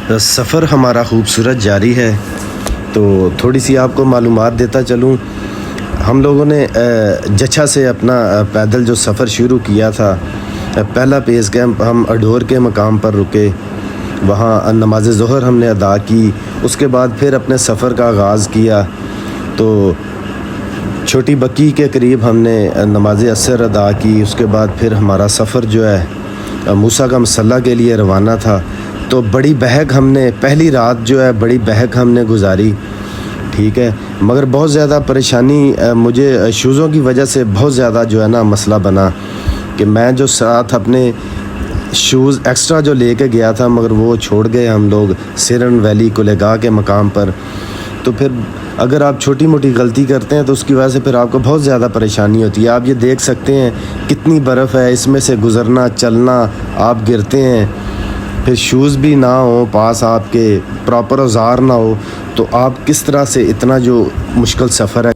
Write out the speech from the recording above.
سفر ہمارا خوبصورت جاری ہے، تو تھوڑی سی آپ کو معلومات دیتا چلوں۔ ہم لوگوں نے جچھا سے اپنا پیدل جو سفر شروع کیا تھا، پہلا بیس کیمپ ہم اڈور کے مقام پر رکے، وہاں نماز ظہر ہم نے ادا کی۔ اس کے بعد پھر اپنے سفر کا آغاز کیا، تو چھوٹی بکی کے قریب ہم نے نماز عصر ادا کی۔ اس کے بعد پھر ہمارا سفر جو ہے موسیٰ کا مصلی کے لیے روانہ تھا۔ تو بڑی بہک ہم نے پہلی رات جو ہے بڑی بہک ہم نے گزاری، ٹھیک ہے، مگر بہت زیادہ پریشانی مجھے شوزوں کی وجہ سے بہت زیادہ جو ہے نا مسئلہ بنا کہ میں جو ساتھ اپنے شوز ایکسٹرا جو لے کے گیا تھا، مگر وہ چھوڑ گئے ہم لوگ سیرن ویلی کلیگاہ کے مقام پر۔ تو پھر اگر آپ چھوٹی موٹی غلطی کرتے ہیں تو اس کی وجہ سے پھر آپ کو بہت زیادہ پریشانی ہوتی ہے۔ آپ یہ دیکھ سکتے ہیں کتنی برف ہے، اس میں سے گزرنا چلنا، آپ گرتے ہیں، پھر شوز بھی نہ ہوں پاس، آپ کے پراپر اوزار نہ ہو، تو آپ کس طرح سے اتنا جو مشکل سفر ہے